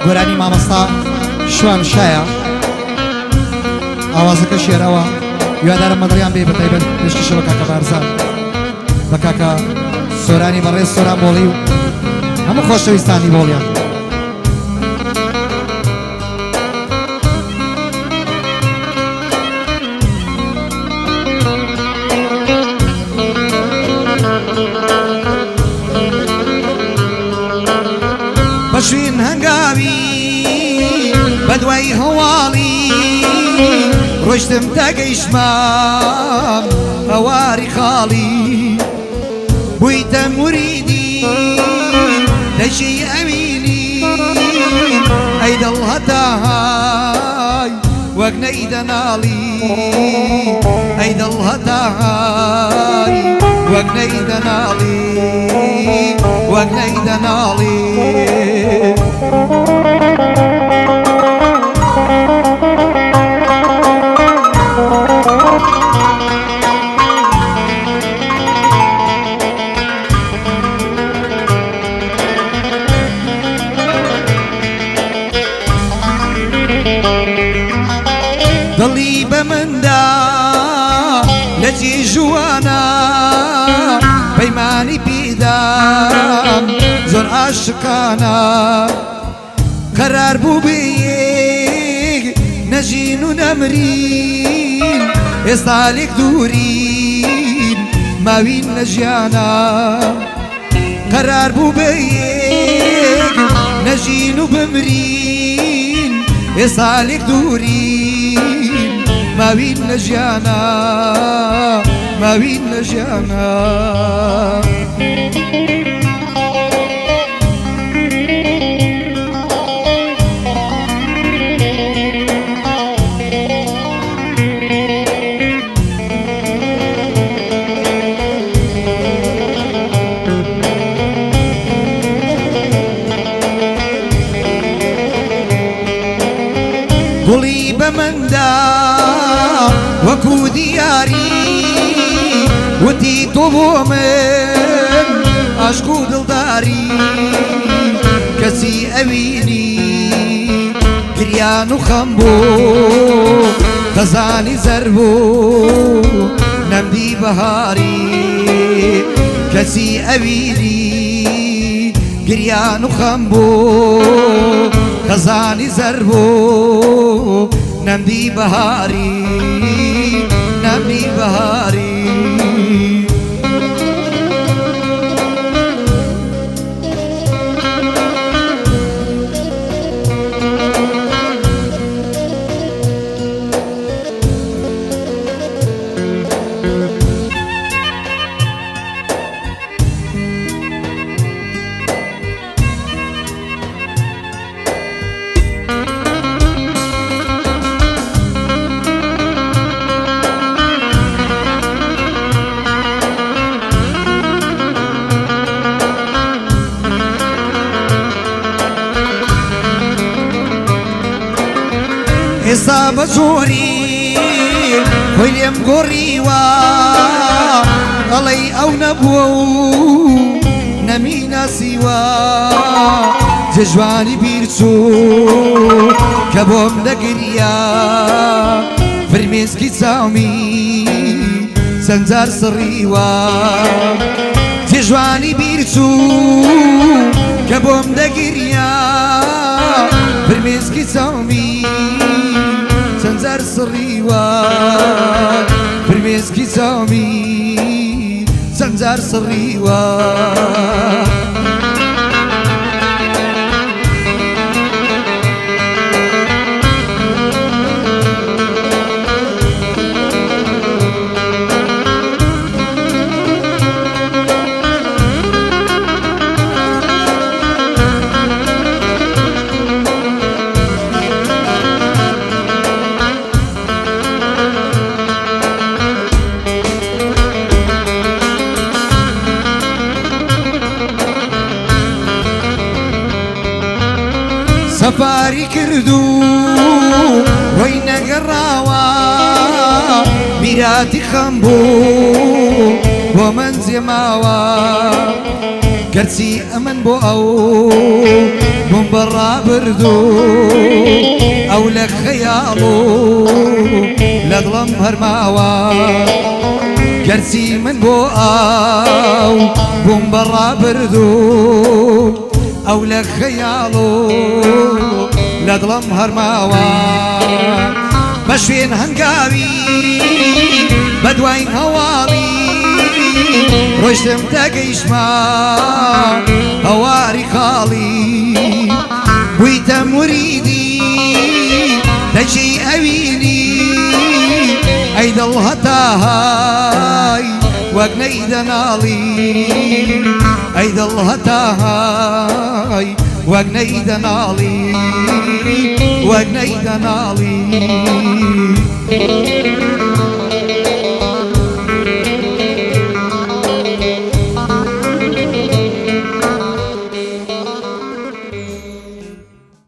گۆرانی مامۆستا شوان شایە ئاوازەکە شێرەوە یوادارم مەدڕیان بێ بەتایبەت پێشکەشە بە کاکە بارزان بە کاکە سۆرانی بەڕێز سۆران بۆڵی و هەموو خۆشەویستانی بۆڵیان بەشوین هەنگاوی بەدوای هەواڵی ڕۆیشتم تەگەیشتمام هەواری خاڵی بوویتە موریدی دەشی ئەوینی ئەی دڵ هەتاهای وەک نەیدەناڵی ئەی دڵ هەتاهای وەک نەیدەناڵی وەک نەیدەناڵی دڵی بە مندا لە جێژوانە پەیمانی پێدام زۆر عاشقانە قەرار بوو بێ یەک نەژین و نەمرین ئێستا لێک دوورین ماوین لە ژیانە قەرار بوو بێ یەک نەژین و بمرین ئێستا لێک دوورین ماوین لە ژیانە ماوین لە ژیانە گوڵی بە مندا وەکو دیاری وتی تۆ بۆ من عاشق و دڵداری کەسی ئەوینی گریان و خەم بۆ خەزانی زەر بۆ نەمدی بەهاری کەسی ئەوینی گریان و خەم بۆ خەزانی زەر بۆ نەمدی بەهاری نەمدی بەهاری ئێستا بە زۆری خۆی لێم گۆڕیوە ئەڵەی ئەو نەبووە و نەمیناسیوە جێژوانی بیرچوو کە بۆم دەگریا فرمێسکی چاومی سەنجار سڕیوە جێژوانی بیرچوو کە بۆم دەگریا فرمێسکی چاومی سەنجار سڕیوە فرمێسکی چاومی سەنجار سڕیوە سەفاری کردو ڕۆی نەگەڕاوە میراتی خەم بوو بۆ من جێماوە گەرچی ئەمن بۆ ئەو بوم برا بردو او لك خيالو لظلم هرماوا كرسي من بو او بوم برا بردو او لك خيالو لظلم هرماوا بشوين هنقاوي بدوين هوامي رشتم تقيشما هواري خالي بويت مريدي تجي أويني أيد الله تاهاي وقنيد نالي أيد الله تاهاي وقنيد نالي وقنيد نالي